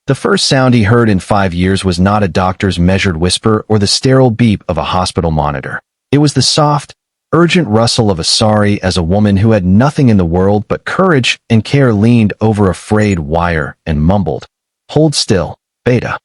The first sound he heard in 5 years was not a doctor's measured whisper or the sterile beep of a hospital monitor. It was the soft, urgent rustle of a sorry as a woman who had nothing in the world but courage and care leaned over a frayed wire and mumbled, "Hold still, Beta."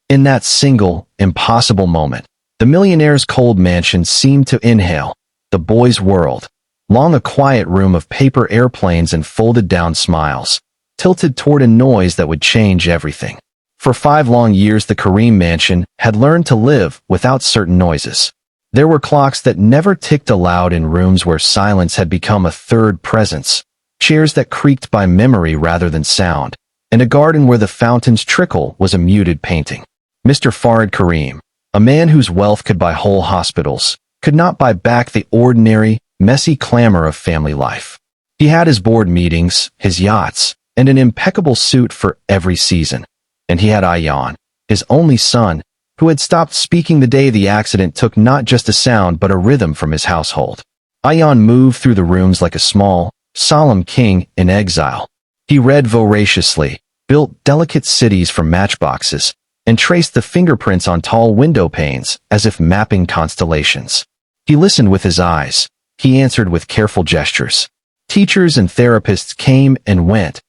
In that single, impossible moment, the millionaire's cold mansion seemed to inhale, the boy's world, long a quiet room of paper airplanes and folded-down smiles, tilted toward a noise that would change everything. For 5 long years the Kareem mansion had learned to live without certain noises. There were clocks that never ticked aloud in rooms where silence had become a third presence, chairs that creaked by memory rather than sound, and a garden where the fountain's trickle was a muted painting. Mr. Farid Kareem, a man whose wealth could buy whole hospitals, could not buy back the ordinary, messy clamor of family life. He had his board meetings, his yachts, and an impeccable suit for every season. And he had Ayan, his only son, who had stopped speaking the day the accident took not just a sound but a rhythm from his household. Ayan moved through the rooms like a small, solemn king in exile. He read voraciously, built delicate cities from matchboxes, and traced the fingerprints on tall window panes as if mapping constellations. He listened with his eyes. He answered with careful gestures. Teachers and therapists came and went,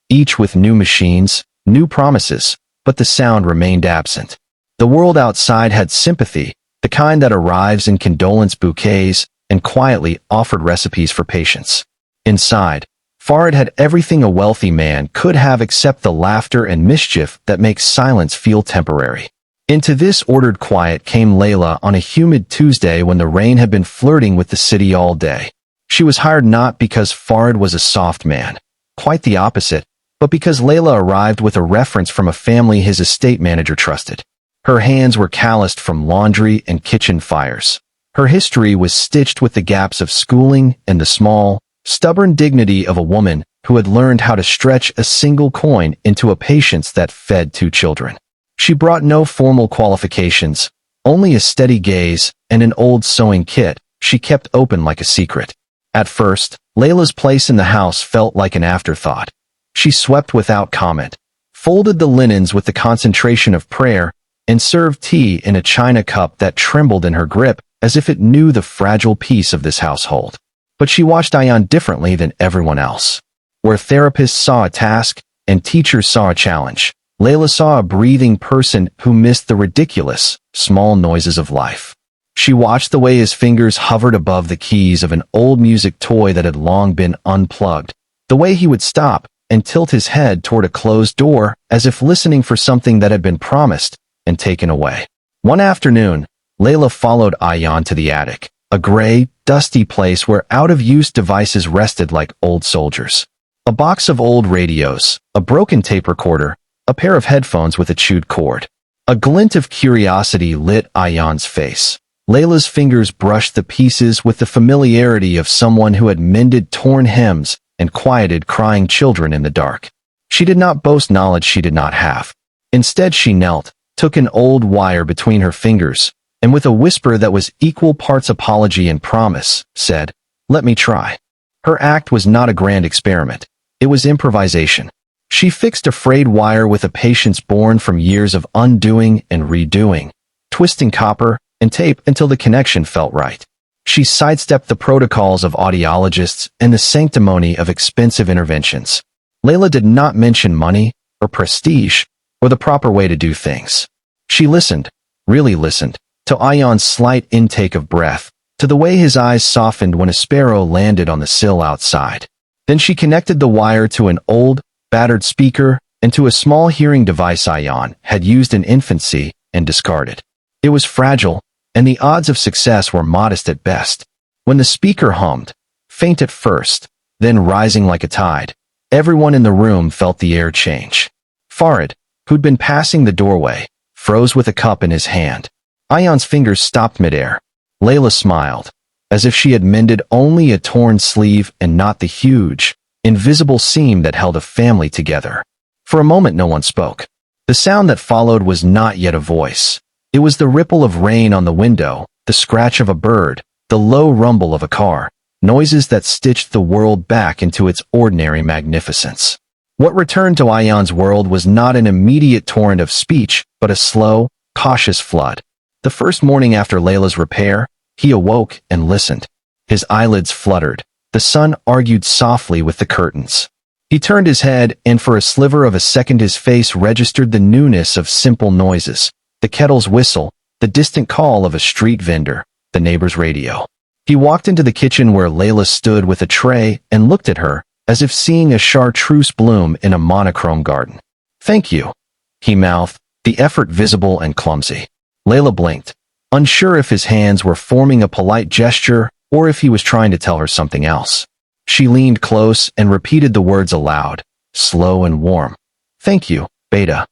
each with new machines, new promises, but the sound remained absent. The world outside had sympathy, the kind that arrives in condolence bouquets and quietly offered recipes for patience. Inside, Farid had everything a wealthy man could have except the laughter and mischief that makes silence feel temporary. Into this ordered quiet came Layla on a humid Tuesday when the rain had been flirting with the city all day. She was hired not because Farid was a soft man, quite the opposite, but because Layla arrived with a reference from a family his estate manager trusted. Her hands were calloused from laundry and kitchen fires. Her history was stitched with the gaps of schooling and the small, stubborn dignity of a woman who had learned how to stretch a single coin into a patience that fed 2 children. She brought no formal qualifications, only a steady gaze and an old sewing kit she kept open like a secret. At first, Layla's place in the house felt like an afterthought. She swept without comment, folded the linens with the concentration of prayer, and served tea in a china cup that trembled in her grip as if it knew the fragile peace of this household. But she watched Ayan differently than everyone else. Where therapists saw a task and teachers saw a challenge, Layla saw a breathing person who missed the ridiculous, small noises of life. She watched the way his fingers hovered above the keys of an old music toy that had long been unplugged, the way he would stop and tilt his head toward a closed door as if listening for something that had been promised and taken away. One afternoon, Layla followed Ayan to the attic, a gray, dusty place where out-of-use devices rested like old soldiers. A box of old radios, a broken tape recorder, a pair of headphones with a chewed cord. A glint of curiosity lit Ayan's face. Layla's fingers brushed the pieces with the familiarity of someone who had mended torn hems and quieted crying children in the dark. She did not boast knowledge she did not have. Instead she knelt, took an old wire between her fingers, and with a whisper that was equal parts apology and promise, said, "Let me try." Her act was not a grand experiment. It was improvisation. She fixed a frayed wire with a patience born from years of undoing and redoing, twisting copper and tape until the connection felt right. She sidestepped the protocols of audiologists and the sanctimony of expensive interventions. Layla did not mention money or prestige or the proper way to do things. She listened, really listened, to Ayan's slight intake of breath, to the way his eyes softened when a sparrow landed on the sill outside. Then she connected the wire to an old, battered speaker and to a small hearing device Ayan had used in infancy and discarded. It was fragile, and the odds of success were modest at best. When the speaker hummed, faint at first, then rising like a tide, everyone in the room felt the air change. Farid, who'd been passing the doorway, froze with a cup in his hand. Ayan's fingers stopped midair. Layla smiled, as if she had mended only a torn sleeve and not the huge, invisible seam that held a family together. For a moment no one spoke. The sound that followed was not yet a voice. It was the ripple of rain on the window, the scratch of a bird, the low rumble of a car, noises that stitched the world back into its ordinary magnificence. What returned to Ayan's world was not an immediate torrent of speech, but a slow, cautious flood. The first morning after Layla's repair, he awoke and listened. His eyelids fluttered. The sun argued softly with the curtains. He turned his head, and for a sliver of a second his face registered the newness of simple noises. The kettle's whistle, the distant call of a street vendor, the neighbor's radio. He walked into the kitchen where Layla stood with a tray and looked at her, as if seeing a chartreuse bloom in a monochrome garden. "Thank you," he mouthed, the effort visible and clumsy. Layla blinked, unsure if his hands were forming a polite gesture or if he was trying to tell her something else. She leaned close and repeated the words aloud, slow and warm. "Thank you, Beta."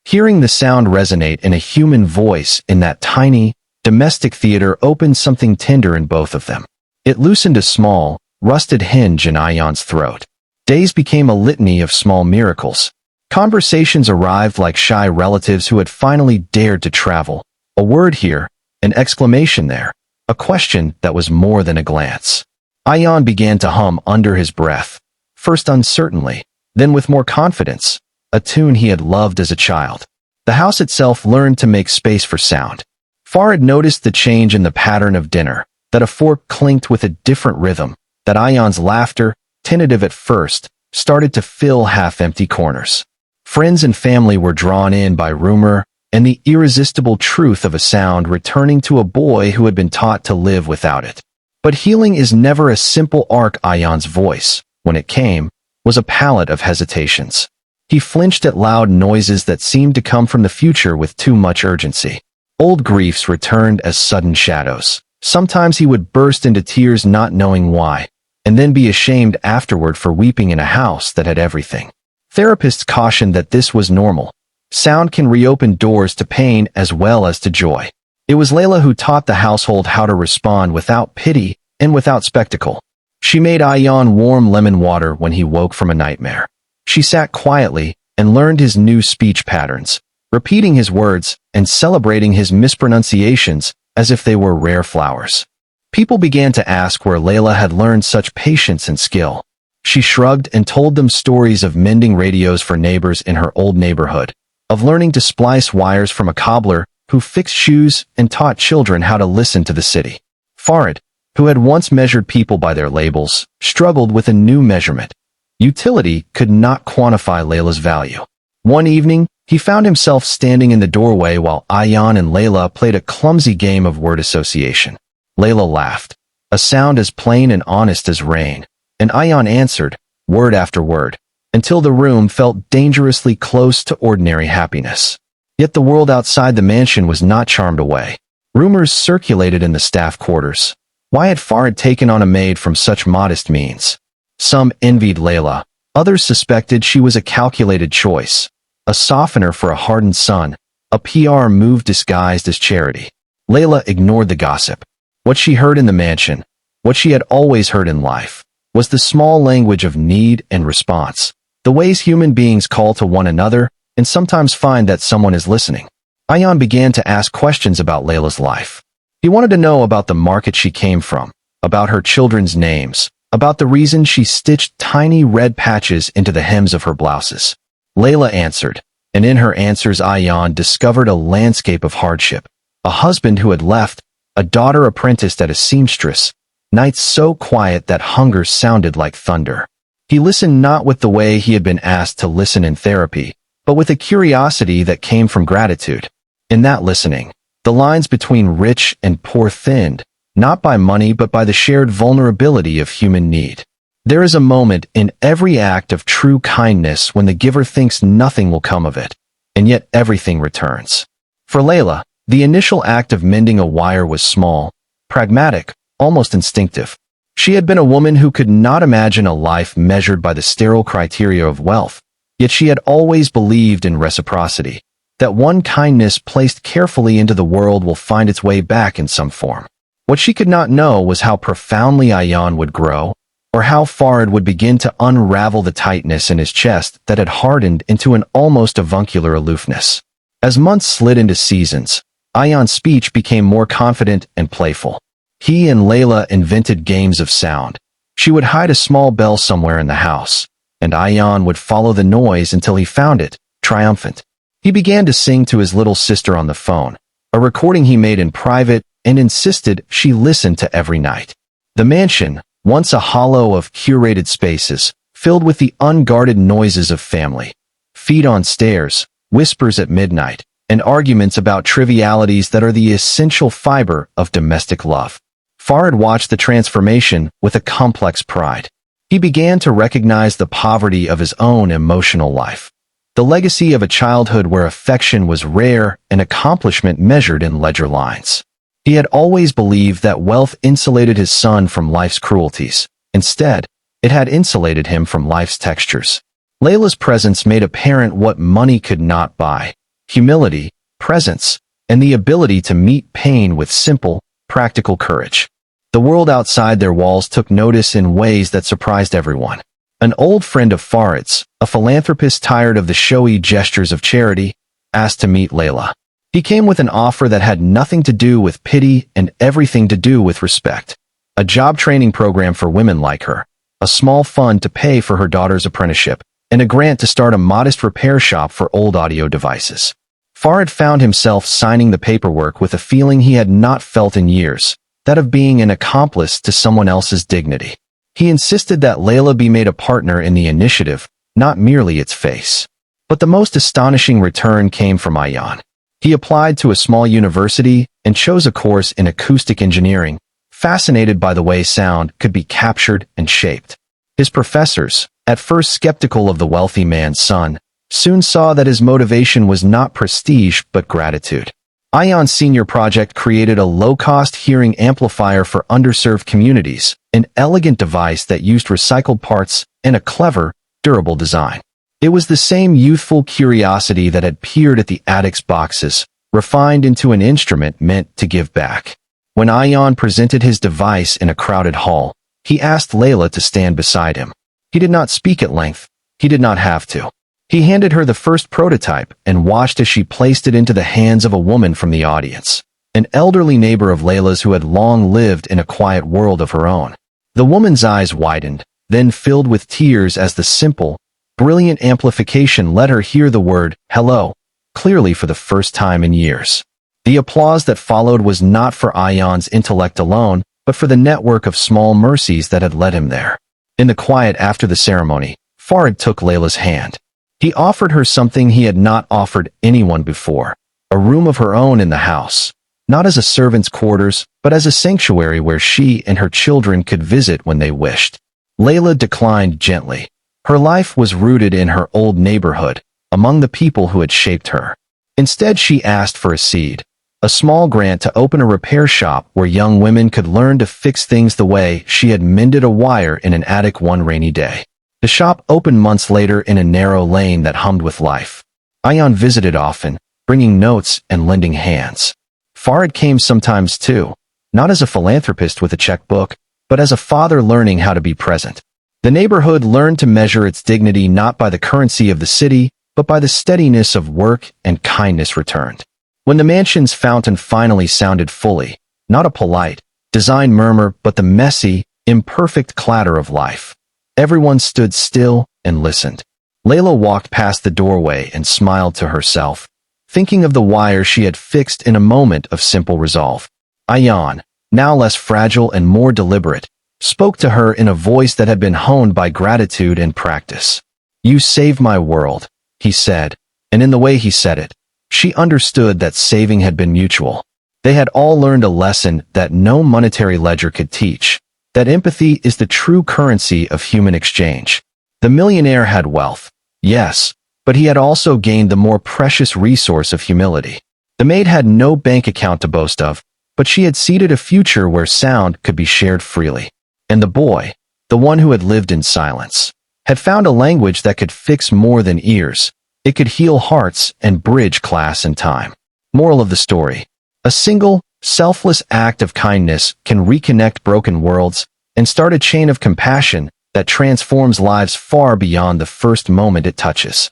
Hearing the sound resonate in a human voice in that tiny, domestic theater opened something tender in both of them. It loosened a small, rusted hinge in Ayan's throat. Days became a litany of small miracles. Conversations arrived like shy relatives who had finally dared to travel. A word here, an exclamation there, a question that was more than a glance. Ayan began to hum under his breath, first uncertainly, then with more confidence, a tune he had loved as a child. The house itself learned to make space for sound. Farid noticed the change in the pattern of dinner, that a fork clinked with a different rhythm, that Ayan's laughter, tentative at first, started to fill half-empty corners. Friends and family were drawn in by rumor and the irresistible truth of a sound returning to a boy who had been taught to live without it. But healing is never a simple arc. Ayan's voice, when it came, was a palette of hesitations. He flinched at loud noises that seemed to come from the future with too much urgency. Old griefs returned as sudden shadows. Sometimes he would burst into tears not knowing why, and then be ashamed afterward for weeping in a house that had everything. Therapists cautioned that this was normal. Sound can reopen doors to pain as well as to joy. It was Layla who taught the household how to respond without pity and without spectacle. She made Ayan warm lemon water when he woke from a nightmare. She sat quietly and learned his new speech patterns, repeating his words and celebrating his mispronunciations as if they were rare flowers. People began to ask where Layla had learned such patience and skill. She shrugged and told them stories of mending radios for neighbors in her old neighborhood, of learning to splice wires from a cobbler who fixed shoes and taught children how to listen to the city. Farid, who had once measured people by their labels, struggled with a new measurement. Utility could not quantify Layla's value. One evening, he found himself standing in the doorway while Ayan and Layla played a clumsy game of word association. Layla laughed, a sound as plain and honest as rain, and Ayan answered, word after word, until the room felt dangerously close to ordinary happiness. Yet the world outside the mansion was not charmed away. Rumors circulated in the staff quarters. Why had Farid taken on a maid from such modest means? Some envied Layla. Others suspected she was a calculated choice, a softener for a hardened son, a PR move disguised as charity. Layla ignored the gossip. What she heard in the mansion, what she had always heard in life, was the small language of need and response, the ways human beings call to one another and sometimes find that someone is listening. Ayan began to ask questions about Layla's life. He wanted to know about the market she came from, about her children's names, about the reason she stitched tiny red patches into the hems of her blouses. Layla answered, and in her answers Ayan discovered a landscape of hardship. A husband who had left, a daughter apprenticed at a seamstress, nights so quiet that hunger sounded like thunder. He listened not with the way he had been asked to listen in therapy, but with a curiosity that came from gratitude. In that listening, the lines between rich and poor thinned, not by money but by the shared vulnerability of human need. There is a moment in every act of true kindness when the giver thinks nothing will come of it, and yet everything returns. For Layla, the initial act of mending a wire was small, pragmatic, almost instinctive. She had been a woman who could not imagine a life measured by the sterile criteria of wealth, yet she had always believed in reciprocity, that one kindness placed carefully into the world will find its way back in some form. What she could not know was how profoundly Ayan would grow, or how Farid would begin to unravel the tightness in his chest that had hardened into an almost avuncular aloofness. As months slid into seasons, Ayan's speech became more confident and playful. He and Layla invented games of sound. She would hide a small bell somewhere in the house, and Ayan would follow the noise until he found it, triumphant. He began to sing to his little sister on the phone, a recording he made in private, and insisted she listen to every night. The mansion, once a hollow of curated spaces, filled with the unguarded noises of family. Feet on stairs, whispers at midnight, and arguments about trivialities that are the essential fiber of domestic love. Farid watched the transformation with a complex pride. He began to recognize the poverty of his own emotional life. The legacy of a childhood where affection was rare and accomplishment measured in ledger lines. He had always believed that wealth insulated his son from life's cruelties. Instead, it had insulated him from life's textures. Layla's presence made apparent what money could not buy: humility, presence, and the ability to meet pain with simple, practical courage. The world outside their walls took notice in ways that surprised everyone. An old friend of Farid's, a philanthropist tired of the showy gestures of charity, asked to meet Layla. He came with an offer that had nothing to do with pity and everything to do with respect. A job training program for women like her, a small fund to pay for her daughter's apprenticeship, and a grant to start a modest repair shop for old audio devices. Farid found himself signing the paperwork with a feeling he had not felt in years, that of being an accomplice to someone else's dignity. He insisted that Layla be made a partner in the initiative, not merely its face. But the most astonishing return came from Ayan. He applied to a small university and chose a course in acoustic engineering, fascinated by the way sound could be captured and shaped. His professors, at first skeptical of the wealthy man's son, soon saw that his motivation was not prestige but gratitude. Ayan's senior project created a low-cost hearing amplifier for underserved communities, an elegant device that used recycled parts and a clever, durable design. It was the same youthful curiosity that had peered at the attic's boxes, refined into an instrument meant to give back. When Ayan presented his device in a crowded hall, he asked Layla to stand beside him. He did not speak at length. He did not have to. He handed her the first prototype and watched as she placed it into the hands of a woman from the audience, an elderly neighbor of Layla's who had long lived in a quiet world of her own. The woman's eyes widened, then filled with tears as the simple, brilliant amplification let her hear the word hello, clearly for the first time in years. The applause that followed was not for Ayan's intellect alone, but for the network of small mercies that had led him there. In the quiet after the ceremony, Farid took Layla's hand. He offered her something he had not offered anyone before, a room of her own in the house, not as a servant's quarters, but as a sanctuary where she and her children could visit when they wished. Layla declined gently. Her life was rooted in her old neighborhood, among the people who had shaped her. Instead, she asked for a seed, a small grant to open a repair shop where young women could learn to fix things the way she had mended a wire in an attic one rainy day. The shop opened months later in a narrow lane that hummed with life. Ayan visited often, bringing notes and lending hands. Farid came sometimes too, not as a philanthropist with a checkbook, but as a father learning how to be present. The neighborhood learned to measure its dignity not by the currency of the city, but by the steadiness of work and kindness returned. When the mansion's fountain finally sounded fully, not a polite, designed murmur, but the messy, imperfect clatter of life, everyone stood still and listened. Layla walked past the doorway and smiled to herself, thinking of the wire she had fixed in a moment of simple resolve. Ayan, now less fragile and more deliberate, spoke to her in a voice that had been honed by gratitude and practice. "You saved my world," he said, and in the way he said it, she understood that saving had been mutual. They had all learned a lesson that no monetary ledger could teach, that empathy is the true currency of human exchange. The millionaire had wealth, yes, but he had also gained the more precious resource of humility. The maid had no bank account to boast of, but she had seeded a future where sound could be shared freely. And the boy, the one who had lived in silence, had found a language that could fix more than ears. It could heal hearts and bridge class and time. Moral of the story: a single, selfless act of kindness can reconnect broken worlds and start a chain of compassion that transforms lives far beyond the first moment it touches.